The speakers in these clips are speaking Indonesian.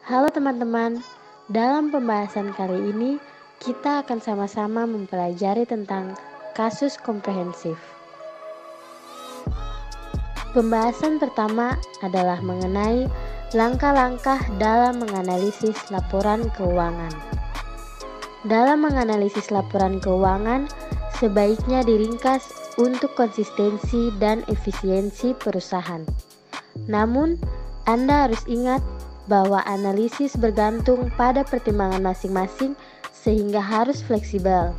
Halo teman-teman, dalam pembahasan kali ini kita akan sama-sama mempelajari tentang kasus komprehensif. Pembahasan pertama adalah mengenai langkah-langkah dalam menganalisis laporan keuangan. Dalam menganalisis laporan keuangan, sebaiknya diringkas untuk konsistensi dan efisiensi perusahaan. Namun, Anda harus ingat bahwa analisis bergantung pada pertimbangan masing-masing sehingga harus fleksibel.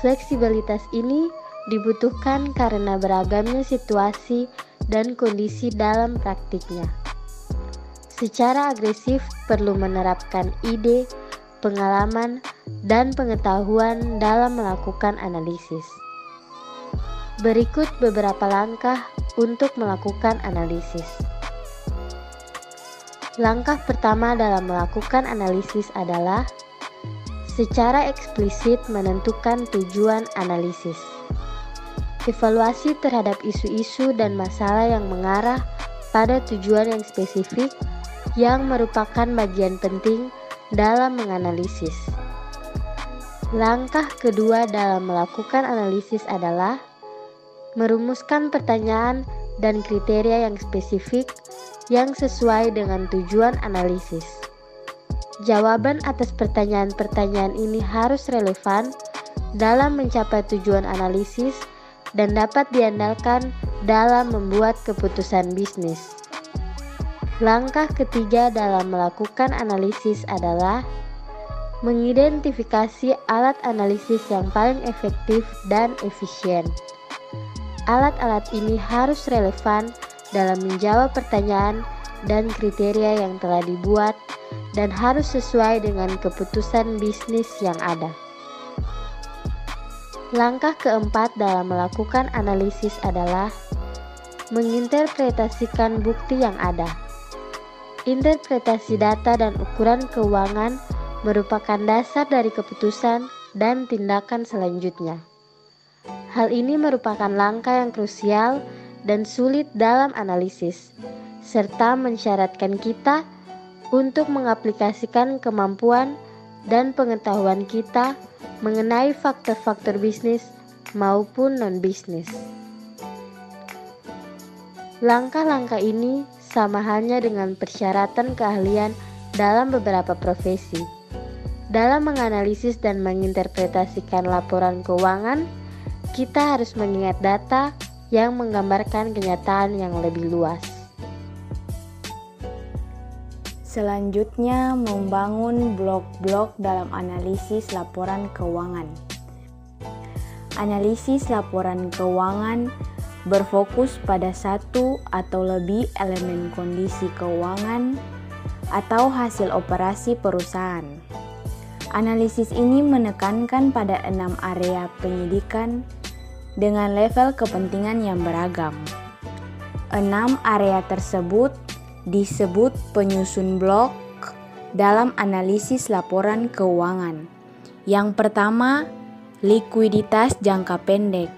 Fleksibilitas ini dibutuhkan karena beragamnya situasi dan kondisi dalam praktiknya. Secara agresif perlu menerapkan ide, pengalaman, dan pengetahuan dalam melakukan analisis. Berikut beberapa langkah untuk melakukan analisis. Langkah pertama dalam melakukan analisis adalah secara eksplisit menentukan tujuan analisis. Evaluasi terhadap isu-isu dan masalah yang mengarah pada tujuan yang spesifik yang merupakan bagian penting dalam menganalisis. Langkah kedua dalam melakukan analisis adalah merumuskan pertanyaan dan kriteria yang spesifik yang sesuai dengan tujuan analisis. Jawaban atas pertanyaan-pertanyaan ini harus relevan dalam mencapai tujuan analisis dan dapat diandalkan dalam membuat keputusan bisnis. Langkah ketiga dalam melakukan analisis adalah mengidentifikasi alat analisis yang paling efektif dan efisien. Alat-alat ini harus relevan dalam menjawab pertanyaan dan kriteria yang telah dibuat dan harus sesuai dengan keputusan bisnis yang ada. Langkah keempat dalam melakukan analisis adalah menginterpretasikan bukti yang ada. Interpretasi data dan ukuran keuangan merupakan dasar dari keputusan dan tindakan selanjutnya. Hal ini merupakan langkah yang krusial dan sulit dalam analisis, serta mensyaratkan kita untuk mengaplikasikan kemampuan dan pengetahuan kita mengenai faktor-faktor bisnis maupun non-bisnis. Langkah-langkah ini sama halnya dengan persyaratan keahlian dalam beberapa profesi. Dalam menganalisis dan menginterpretasikan laporan keuangan, kita harus mengingat data yang menggambarkan kenyataan yang lebih luas. Selanjutnya, membangun blok-blok dalam analisis laporan keuangan. Analisis laporan keuangan berfokus pada satu atau lebih elemen kondisi keuangan atau hasil operasi perusahaan. Analisis ini menekankan pada 6 area penyidikan dengan level kepentingan yang beragam. 6 area tersebut disebut penyusun blok dalam analisis laporan keuangan. Yang pertama, likuiditas jangka pendek,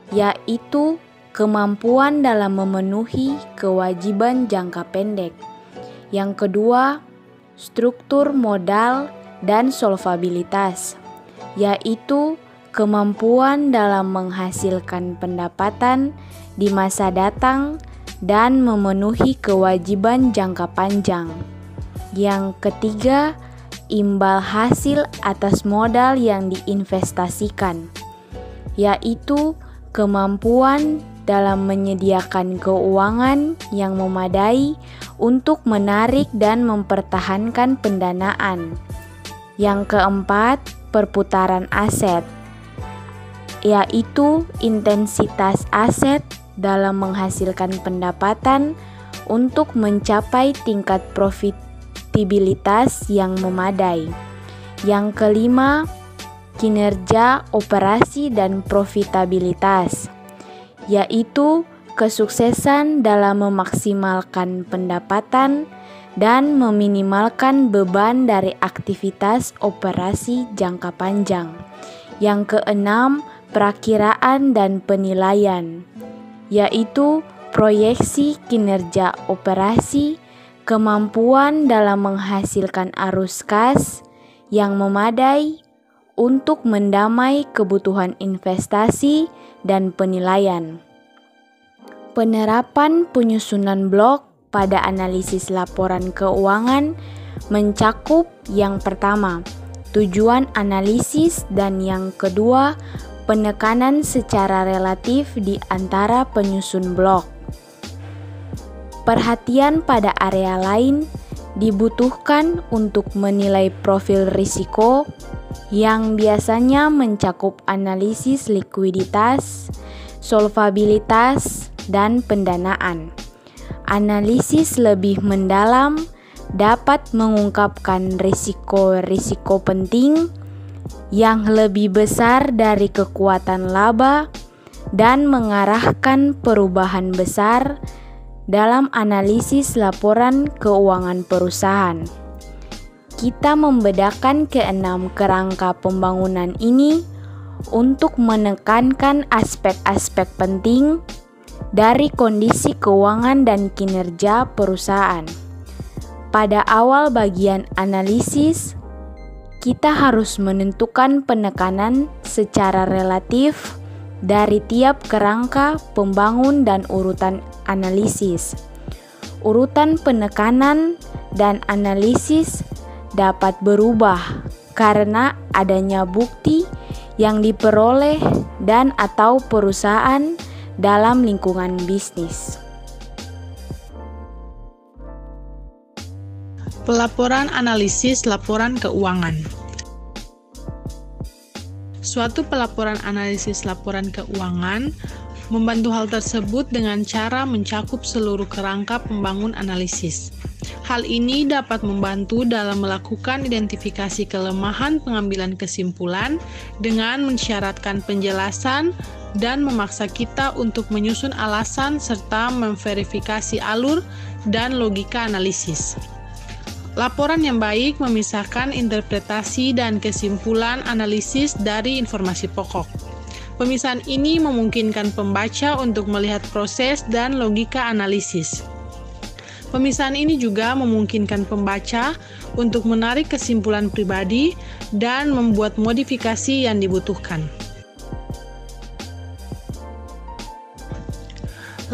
yaitu kemampuan dalam memenuhi kewajiban jangka pendek. Yang kedua, struktur modal dan solvabilitas, yaitu kemampuan dalam menghasilkan pendapatan di masa datang dan memenuhi kewajiban jangka panjang. Yang ketiga, imbal hasil atas modal yang diinvestasikan, yaitu kemampuan dalam menyediakan keuangan yang memadai untuk menarik dan mempertahankan pendanaan. Yang keempat, perputaran aset, yaitu intensitas aset dalam menghasilkan pendapatan untuk mencapai tingkat profitabilitas yang memadai. Yang kelima, kinerja operasi dan profitabilitas, yaitu kesuksesan dalam memaksimalkan pendapatan dan meminimalkan beban dari aktivitas operasi jangka panjang. Yang keenam, perakiraan dan penilaian, yaitu proyeksi kinerja operasi, kemampuan dalam menghasilkan arus kas yang memadai untuk mendamai kebutuhan investasi dan penilaian. Penerapan penyusunan blok pada analisis laporan keuangan mencakup yang pertama, tujuan analisis, dan yang kedua, penekanan secara relatif di antara penyusun blok. Perhatian pada area lain dibutuhkan untuk menilai profil risiko yang biasanya mencakup analisis likuiditas, solvabilitas, dan pendanaan. Analisis lebih mendalam dapat mengungkapkan risiko-risiko penting yang lebih besar dari kekuatan laba dan mengarahkan perubahan besar dalam analisis laporan keuangan perusahaan. Kita membedakan keenam kerangka pembangunan ini untuk menekankan aspek-aspek penting dari kondisi keuangan dan kinerja perusahaan. Pada awal bagian analisis, kita harus menentukan penekanan secara relatif dari tiap kerangka pembangun dan urutan analisis. Urutan penekanan dan analisis dapat berubah karena adanya bukti yang diperoleh dan atau perusahaan dalam lingkungan bisnis. Pelaporan analisis laporan keuangan. Suatu pelaporan analisis laporan keuangan membantu hal tersebut dengan cara mencakup seluruh kerangka pembangun analisis. Hal ini dapat membantu dalam melakukan identifikasi kelemahan pengambilan kesimpulan dengan mensyaratkan penjelasan dan memaksa kita untuk menyusun alasan serta memverifikasi alur dan logika analisis. Laporan yang baik memisahkan interpretasi dan kesimpulan analisis dari informasi pokok. Pemisahan ini memungkinkan pembaca untuk melihat proses dan logika analisis. Pemisahan ini juga memungkinkan pembaca untuk menarik kesimpulan pribadi dan membuat modifikasi yang dibutuhkan.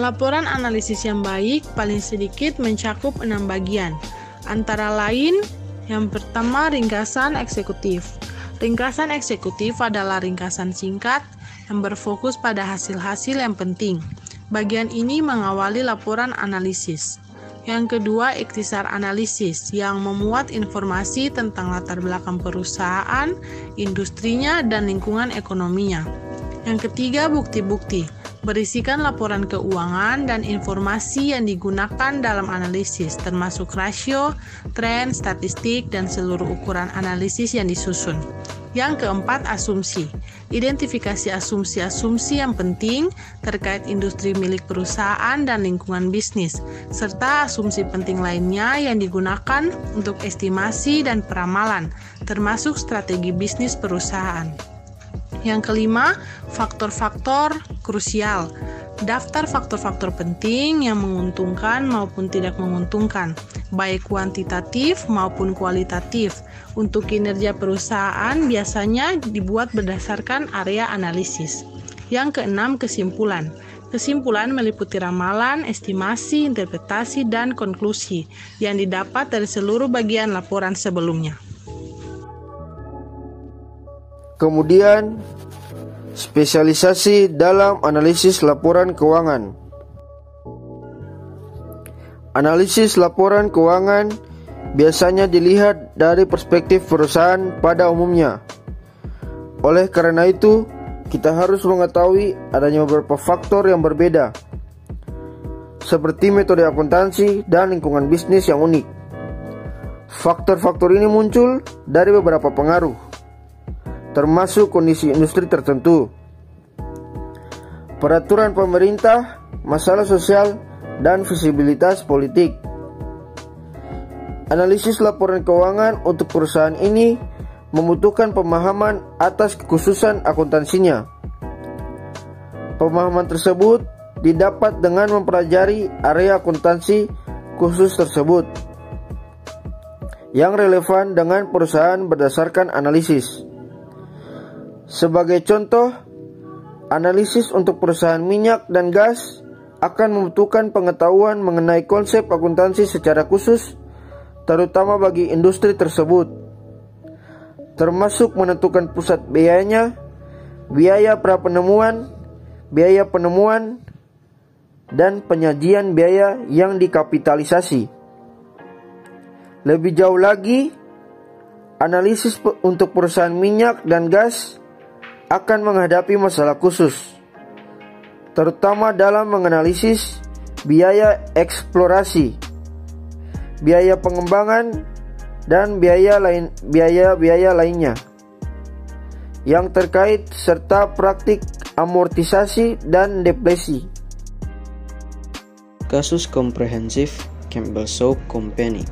Laporan analisis yang baik paling sedikit mencakup 6 bagian, antara lain yang pertama ringkasan eksekutif. Ringkasan eksekutif adalah ringkasan singkat yang berfokus pada hasil-hasil yang penting. Bagian ini mengawali laporan analisis. Yang kedua, ikhtisar analisis yang memuat informasi tentang latar belakang perusahaan, industrinya, dan lingkungan ekonominya. Yang ketiga, bukti-bukti berisikan laporan keuangan dan informasi yang digunakan dalam analisis, termasuk rasio, tren, statistik, dan seluruh ukuran analisis yang disusun. Yang keempat, asumsi. Identifikasi asumsi-asumsi yang penting terkait industri milik perusahaan dan lingkungan bisnis, serta asumsi penting lainnya yang digunakan untuk estimasi dan peramalan, termasuk strategi bisnis perusahaan. Yang kelima, faktor-faktor krusial. Daftar faktor-faktor penting yang menguntungkan maupun tidak menguntungkan, baik kuantitatif maupun kualitatif. Untuk kinerja perusahaan biasanya dibuat berdasarkan area analisis. Yang keenam, kesimpulan. Kesimpulan meliputi ramalan, estimasi, interpretasi, dan konklusi yang didapat dari seluruh bagian laporan sebelumnya. Kemudian, spesialisasi dalam analisis laporan keuangan. Analisis laporan keuangan biasanya dilihat dari perspektif perusahaan pada umumnya. Oleh karena itu, kita harus mengetahui adanya beberapa faktor yang berbeda, seperti metode akuntansi dan lingkungan bisnis yang unik. Faktor-faktor ini muncul dari beberapa pengaruh, termasuk kondisi industri tertentu, peraturan pemerintah, masalah sosial, dan visibilitas politik. Analisis laporan keuangan untuk perusahaan ini membutuhkan pemahaman atas kekhususan akuntansinya. Pemahaman tersebut didapat dengan mempelajari area akuntansi khusus tersebut. yang relevan dengan perusahaan berdasarkan analisis. Sebagai contoh, analisis untuk perusahaan minyak dan gas akan membutuhkan pengetahuan mengenai konsep akuntansi secara khusus, terutama bagi industri tersebut, termasuk menentukan pusat biayanya, biaya prapenemuan, biaya penemuan, dan penyajian biaya yang dikapitalisasi. Lebih jauh lagi, analisis untuk perusahaan minyak dan gas akan menghadapi masalah khusus, terutama dalam menganalisis biaya eksplorasi, biaya pengembangan, dan biaya lainnya yang terkait serta praktik amortisasi dan depresi. Kasus komprehensif Campbell Soup Company.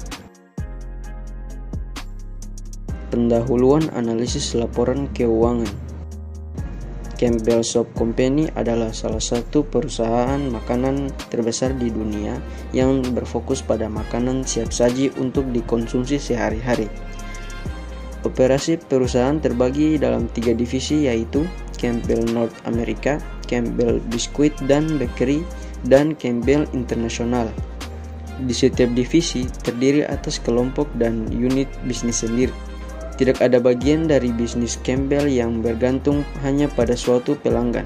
Pendahuluan analisis laporan keuangan. Campbell Soup Company adalah salah satu perusahaan makanan terbesar di dunia yang berfokus pada makanan siap saji untuk dikonsumsi sehari-hari. Operasi perusahaan terbagi dalam 3 divisi, yaitu Campbell North America, Campbell Biscuit dan Bakery, dan Campbell International. Di setiap divisi terdiri atas kelompok dan unit bisnis sendiri. Tidak ada bagian dari bisnis Campbell yang bergantung hanya pada suatu pelanggan.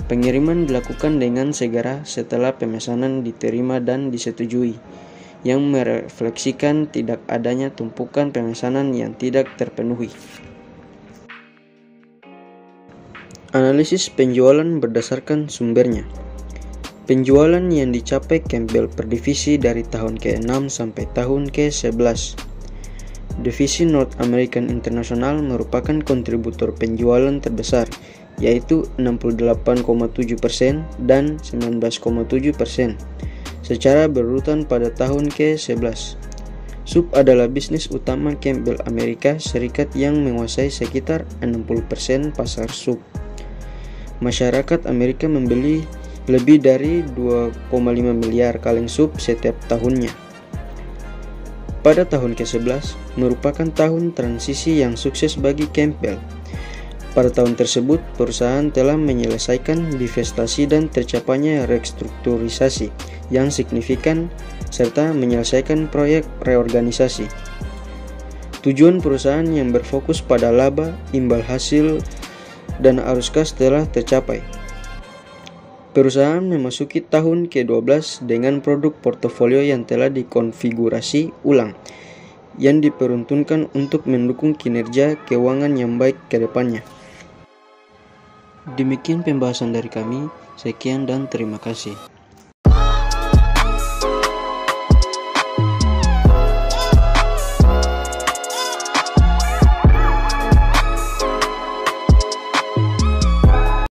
Pengiriman dilakukan dengan segera setelah pemesanan diterima dan disetujui, yang merefleksikan tidak adanya tumpukan pemesanan yang tidak terpenuhi. Analisis penjualan berdasarkan sumbernya. Penjualan yang dicapai Campbell per divisi dari tahun ke-6 sampai tahun ke-11. Divisi North American International merupakan kontributor penjualan terbesar, yaitu 68,7% dan 19,7%, secara berurutan pada tahun ke-11. Sup adalah bisnis utama Campbell Amerika Serikat yang menguasai sekitar 60% pasar sup. Masyarakat Amerika membeli lebih dari 2,5 miliar kaleng sup setiap tahunnya. Pada tahun ke-11 merupakan tahun transisi yang sukses bagi Campbell. Pada tahun tersebut, perusahaan telah menyelesaikan divestasi dan tercapainya restrukturisasi yang signifikan serta menyelesaikan proyek reorganisasi. Tujuan perusahaan yang berfokus pada laba, imbal hasil, dan arus kas telah tercapai. Perusahaan memasuki tahun ke-12 dengan produk portofolio yang telah dikonfigurasi ulang, yang diperuntukkan untuk mendukung kinerja keuangan yang baik ke depannya. Demikian pembahasan dari kami, sekian dan terima kasih.